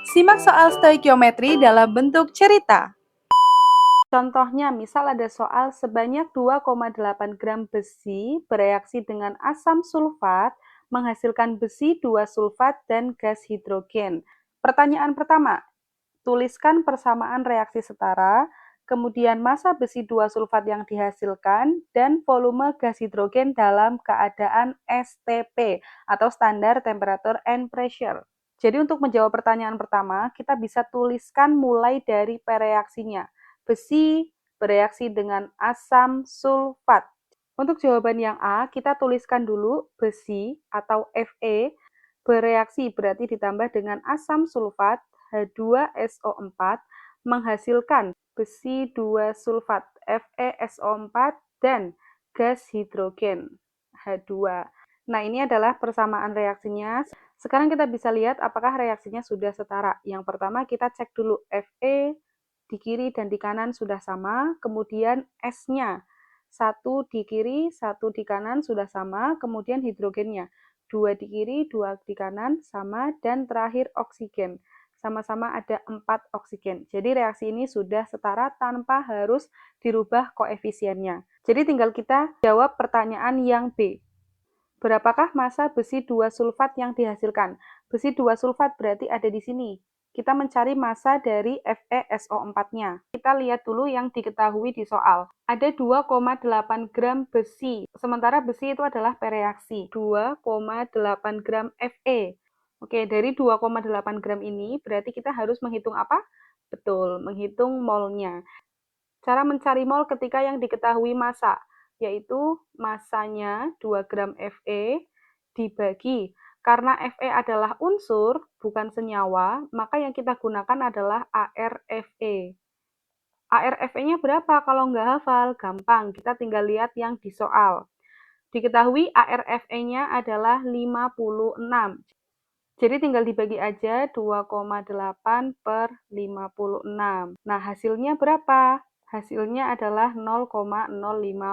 Simak soal stoikiometri dalam bentuk cerita. Contohnya, misal ada soal sebanyak 2,8 gram besi bereaksi dengan asam sulfat menghasilkan besi 2 sulfat dan gas hidrogen. Pertanyaan pertama, tuliskan persamaan reaksi setara, kemudian massa besi 2 sulfat yang dihasilkan, dan volume gas hidrogen dalam keadaan STP atau standar temperature and pressure. Jadi untuk menjawab pertanyaan pertama, kita bisa tuliskan mulai dari pereaksinya. Besi bereaksi dengan asam sulfat. Untuk jawaban yang A, kita tuliskan dulu besi atau Fe bereaksi berarti ditambah dengan asam sulfat H2SO4 menghasilkan besi 2 sulfat FeSO4 dan gas hidrogen H2. Nah, ini adalah persamaan reaksinya. Sekarang kita bisa lihat apakah reaksinya sudah setara. Yang pertama kita cek dulu Fe di kiri dan di kanan sudah sama, kemudian S-nya 1 di kiri, 1 di kanan sudah sama, kemudian hidrogennya 2 di kiri, 2 di kanan sama, dan terakhir oksigen. Sama-sama ada 4 oksigen. Jadi reaksi ini sudah setara tanpa harus dirubah koefisiennya. Jadi tinggal kita jawab pertanyaan yang B. Berapakah massa besi 2 sulfat yang dihasilkan? Besi 2 sulfat berarti ada di sini. Kita mencari massa dari FeSO4-nya. Kita lihat dulu yang diketahui di soal. Ada 2,8 gram besi, sementara besi itu adalah pereaksi. 2,8 gram Fe. Oke, dari 2,8 gram ini berarti kita harus menghitung apa? Betul, menghitung molnya. Cara mencari mol ketika yang diketahui massa, yaitu massanya 2 gram Fe dibagi. Karena Fe adalah unsur, bukan senyawa, maka yang kita gunakan adalah ArFe. ArFe-nya berapa kalau nggak hafal? Gampang, kita tinggal lihat yang di soal. Diketahui ArFe-nya adalah 56. Jadi tinggal dibagi aja 2,8 per 56. Nah, hasilnya berapa? Hasilnya adalah 0,05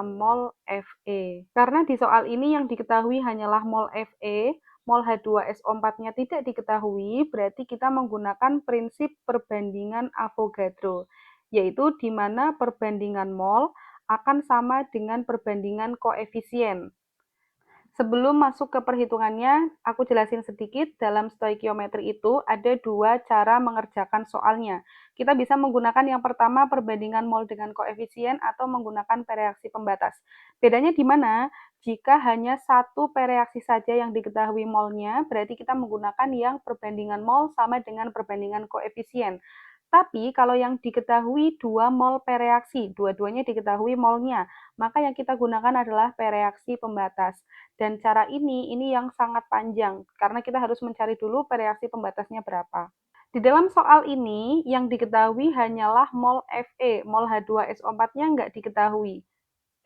mol Fe. Karena di soal ini yang diketahui hanyalah mol Fe, mol H2SO4-nya tidak diketahui, berarti kita menggunakan prinsip perbandingan Avogadro, yaitu di mana perbandingan mol akan sama dengan perbandingan koefisien. Sebelum masuk ke perhitungannya, aku jelasin sedikit. Dalam stoikiometri itu ada 2 cara mengerjakan soalnya. Kita bisa menggunakan yang pertama perbandingan mol dengan koefisien atau menggunakan pereaksi pembatas. Bedanya di mana? Jika hanya satu pereaksi saja yang diketahui molnya, berarti kita menggunakan yang perbandingan mol sama dengan perbandingan koefisien. Tapi kalau yang diketahui 2 mol per reaksi, dua-duanya diketahui molnya, maka yang kita gunakan adalah pereaksi pembatas. Dan cara ini yang sangat panjang, karena kita harus mencari dulu pereaksi pembatasnya berapa. Di dalam soal ini, yang diketahui hanyalah mol Fe, mol H2SO4-nya nggak diketahui.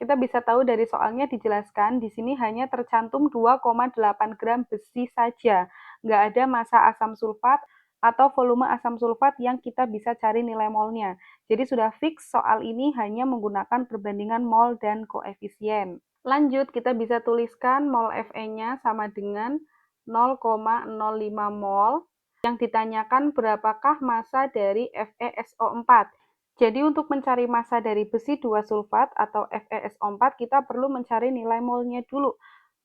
Kita bisa tahu dari soalnya dijelaskan, di sini hanya tercantum 2,8 gram besi saja. Nggak ada massa asam sulfat atau volume asam sulfat yang kita bisa cari nilai molnya. Jadi sudah fix soal ini hanya menggunakan perbandingan mol dan koefisien. Lanjut, kita bisa tuliskan mol Fe-nya sama dengan 0,05 mol. Yang ditanyakan berapakah massa dari FeSO4. Jadi untuk mencari massa dari besi 2 sulfat atau FeSO4, kita perlu mencari nilai molnya dulu.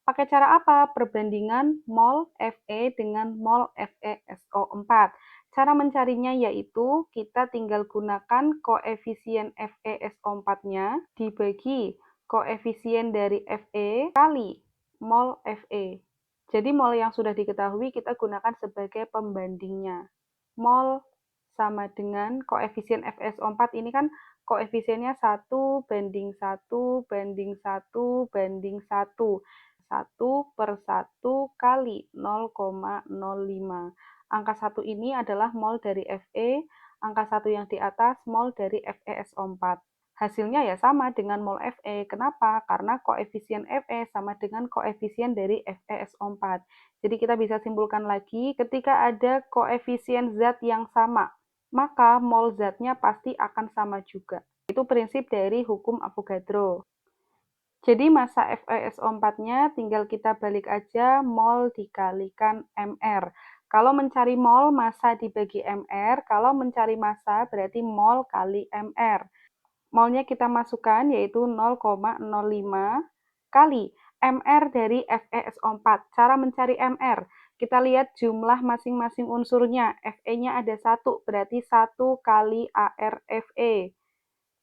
Pakai cara apa? Perbandingan mol Fe dengan mol FeSO4. Cara mencarinya yaitu kita tinggal gunakan koefisien FeSO4-nya dibagi koefisien dari Fe kali mol Fe. Jadi mol yang sudah diketahui kita gunakan sebagai pembandingnya. Mol sama dengan koefisien FeSO4 ini kan koefisiennya 1 banding 1 banding 1 banding 1. 1/1 kali 0,05. Angka 1 ini adalah mol dari Fe, angka 1 yang di atas mol dari FeSO4. Hasilnya ya sama dengan mol Fe. Kenapa? Karena koefisien Fe sama dengan koefisien dari FeSO4. Jadi kita bisa simpulkan lagi, ketika ada koefisien zat yang sama, maka mol zatnya pasti akan sama juga. Itu prinsip dari hukum Avogadro. Jadi massa FeSO4-nya tinggal kita balik aja mol dikalikan mR. Kalau mencari mol, massa dibagi mR. Kalau mencari massa, berarti mol kali mR. Molnya kita masukkan, yaitu 0,05 kali mR dari FeSO4. Cara mencari mR, kita lihat jumlah masing-masing unsurnya. Fe-nya ada 1, berarti 1 kali ArFe.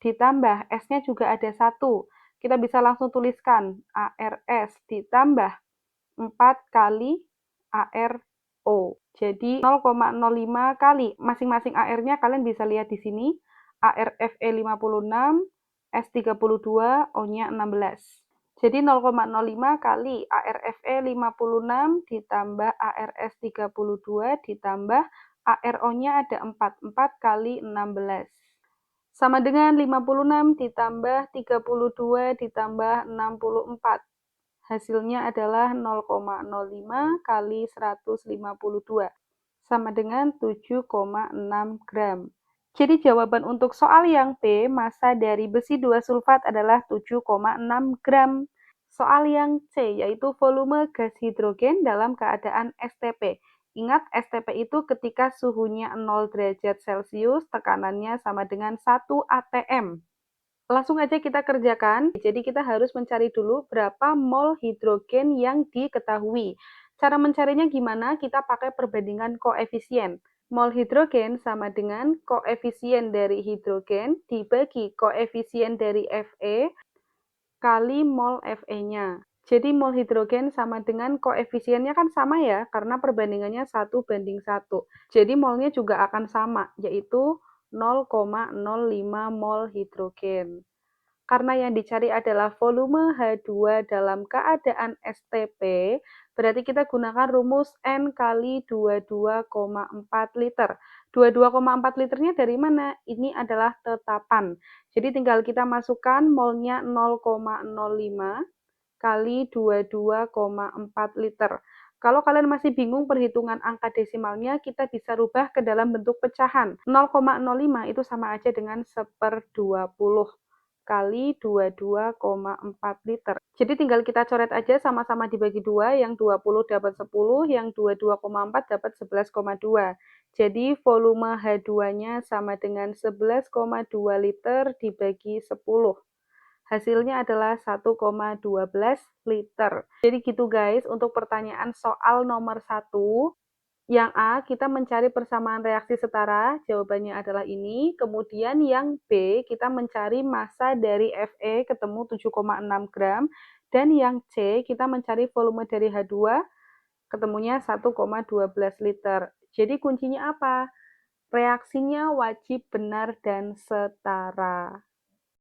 Ditambah S-nya juga ada 1. Kita bisa langsung tuliskan ARS ditambah 4 kali ARO. Jadi 0,05 kali masing-masing AR-nya kalian bisa lihat di sini. ARFE 56, S32, O-nya 16. Jadi 0,05 kali ARFE 56 ditambah ARS 32 ditambah ARO-nya ada 4. 4 kali 16. Sama dengan 56 ditambah 32 ditambah 64. Hasilnya adalah 0,05 kali 152, sama dengan 7,6 gram. Jadi jawaban untuk soal yang B, massa dari besi 2 sulfat adalah 7,6 gram. Soal yang C, yaitu volume gas hidrogen dalam keadaan STP. Ingat, STP itu ketika suhunya 0 derajat Celcius, tekanannya sama dengan 1 atm. Langsung aja kita kerjakan. Jadi kita harus mencari dulu berapa mol hidrogen yang diketahui. Cara mencarinya gimana? Kita pakai perbandingan koefisien. Mol hidrogen sama dengan koefisien dari hidrogen dibagi koefisien dari Fe kali mol Fe-nya. Jadi mol hidrogen sama dengan koefisiennya kan sama ya, karena perbandingannya 1:1. Jadi molnya juga akan sama, yaitu 0,05 mol hidrogen. Karena yang dicari adalah volume H2 dalam keadaan STP, berarti kita gunakan rumus N kali 22,4 liter. 22,4 liternya dari mana? Ini adalah tetapan. Jadi tinggal kita masukkan molnya 0,05 kali 22,4 liter. Kalau kalian masih bingung perhitungan angka desimalnya, kita bisa rubah ke dalam bentuk pecahan. 0,05 itu sama aja dengan 1/20 kali 22,4 liter. Jadi tinggal kita coret aja sama-sama dibagi 2, yang 20 dapat 10, yang 22,4 dapat 11,2. Jadi volume H2-nya sama dengan 11,2 liter dibagi 10. Hasilnya adalah 1,12 liter. Jadi gitu guys, untuk pertanyaan soal nomor 1. Yang A, kita mencari persamaan reaksi setara, jawabannya adalah ini. Kemudian yang B, kita mencari massa dari Fe ketemu 7,6 gram. Dan yang C, kita mencari volume dari H2, ketemunya 1,12 liter. Jadi kuncinya apa? Reaksinya wajib benar dan setara.